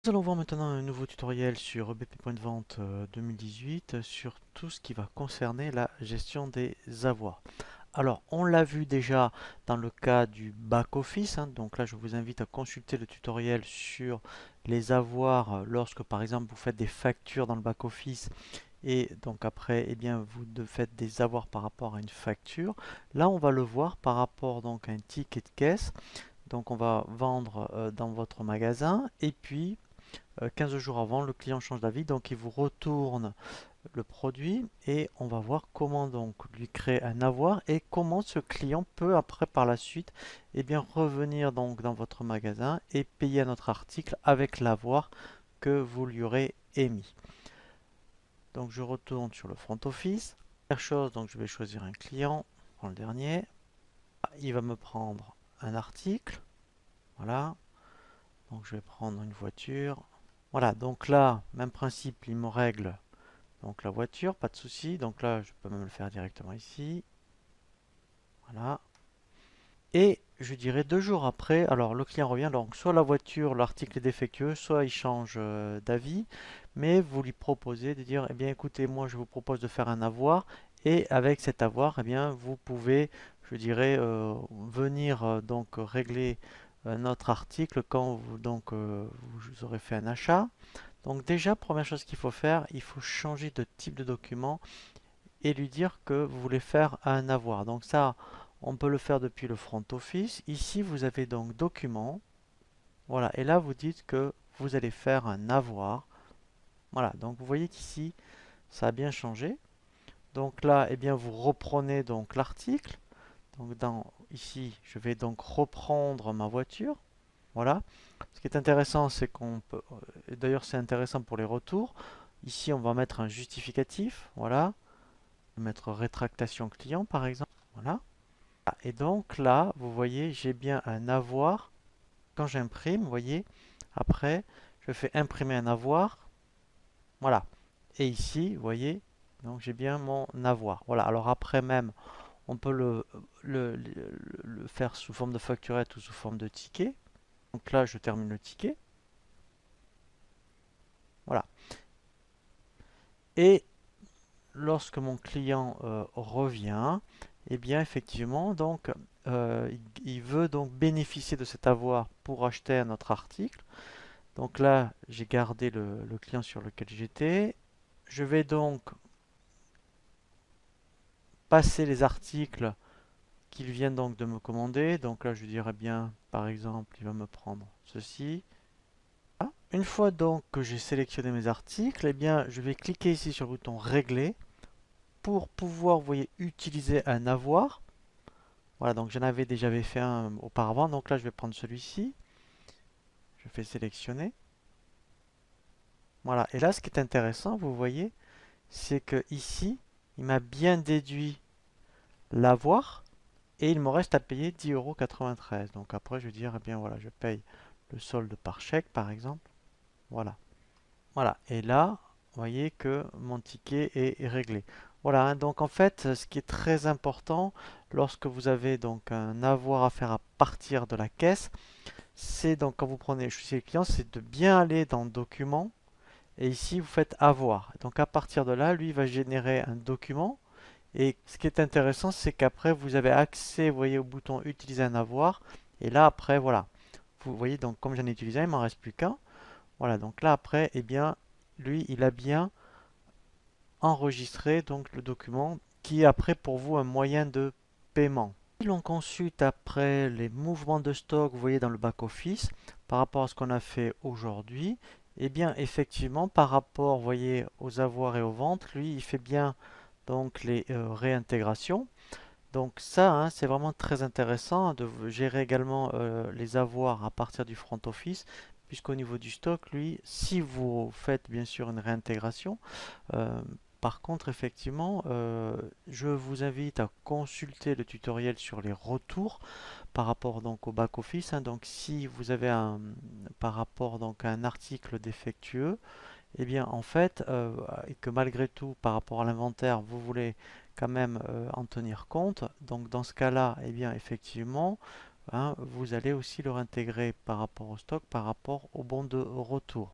Nous allons voir maintenant un nouveau tutoriel sur BP Point de Vente 2018 sur tout ce qui va concerner la gestion des avoirs. Alors, on l'a vu déjà dans le cas du back-office, donc là je vous invite à consulter le tutoriel sur les avoirs lorsque par exemple vous faites des factures dans le back-office et donc après eh bien vous faites des avoirs par rapport à une facture. Là on va le voir par rapport donc à un ticket de caisse. Donc on va vendre dans votre magasin et puis 15 jours avant, le client change d'avis, donc il vous retourne le produit et on va voir comment donc lui créer un avoir et comment ce client peut après par la suite revenir donc dans votre magasin et payer un autre article avec l'avoir que vous lui aurez émis. Donc je retourne sur le front office. Première chose, donc je vais choisir un client, je prends le dernier. Il va me prendre un article, voilà. Donc je vais prendre une voiture. Voilà, donc là, même principe, il me règle donc la voiture, pas de souci. Donc là, je peux même le faire directement ici. Voilà. Et je dirais 2 jours après, alors le client revient, donc soit la voiture, l'article est défectueux, soit il change d'avis, mais vous lui proposez de dire, eh bien écoutez, moi je vous propose de faire un avoir, et avec cet avoir, eh bien vous pouvez, je dirais, venir donc régler notre article quand vous aurez fait un achat. Donc déjà, première chose qu'il faut faire, il faut changer de type de document et lui dire que vous voulez faire un avoir. Donc ça, on peut le faire depuis le front office. Ici, vous avez donc document. Voilà, et là, vous dites que vous allez faire un avoir. Voilà, donc vous voyez qu'ici, ça a bien changé. Donc là, eh bien, vous reprenez donc l'article. Donc ici, je vais donc reprendre ma voiture. Voilà. Ce qui est intéressant, c'est qu'on peut, d'ailleurs c'est intéressant pour les retours. Ici, on va mettre un justificatif. Voilà. On va mettre rétractation client par exemple. Voilà. Et donc là, vous voyez, j'ai bien un avoir. Quand j'imprime, vous voyez, après, je fais imprimer un avoir. Voilà. Et ici, vous voyez, donc j'ai bien mon avoir. Voilà. Alors après même, on peut le faire sous forme de facturette ou sous forme de ticket. Donc là, je termine le ticket. Voilà. Et lorsque mon client revient, eh bien effectivement, donc il veut donc bénéficier de cet avoir pour acheter un autre article. Donc là, j'ai gardé le client sur lequel j'étais. Je vais donc passer les articles qu'il vient donc de me commander. Donc là, je dirais bien, par exemple, il va me prendre ceci. Ah, une fois donc que j'ai sélectionné mes articles, eh bien, je vais cliquer ici sur le bouton Régler pour pouvoir, vous voyez, utiliser un avoir. Voilà, donc j'en avais déjà fait un auparavant. Donc là, je vais prendre celui-ci. Je fais sélectionner. Voilà, et là, ce qui est intéressant, vous voyez, c'est que ici, il m'a bien déduit l'avoir et il me reste à payer 10,93 €. Donc après, je vais dire, eh bien voilà, je paye le solde par chèque, par exemple. Voilà. Voilà, et là, vous voyez que mon ticket est réglé. Voilà, donc en fait, ce qui est très important lorsque vous avez donc un avoir à faire à partir de la caisse, c'est donc quand vous prenez le fichier client, c'est de bien aller dans document et ici vous faites avoir. Donc à partir de là, lui va générer un document et ce qui est intéressant, c'est qu'après vous avez accès, vous voyez, au bouton utiliser un avoir et là après voilà. Vous voyez donc comme j'en ai utilisé un, il m'en reste plus qu'un. Voilà, donc là après, eh bien, lui, il a bien enregistré donc le document qui est après pour vous un moyen de paiement. Si l'on consulte après les mouvements de stock, vous voyez dans le back-office, par rapport à ce qu'on a fait aujourd'hui, eh bien effectivement par rapport, vous voyez, aux avoirs et aux ventes, lui il fait bien donc les réintégrations. Donc ça, hein, c'est vraiment très intéressant de gérer également les avoirs à partir du front office, puisqu'au niveau du stock, lui, si vous faites bien sûr une réintégration, euh, par contre, effectivement, je vous invite à consulter le tutoriel sur les retours par rapport donc au back-office, hein. Donc si vous avez par rapport donc à un article défectueux, eh bien en fait, et que malgré tout par rapport à l'inventaire, vous voulez quand même en tenir compte, donc dans ce cas-là, eh bien effectivement, hein, vous allez aussi le réintégrer par rapport au stock, par rapport au bon de retour.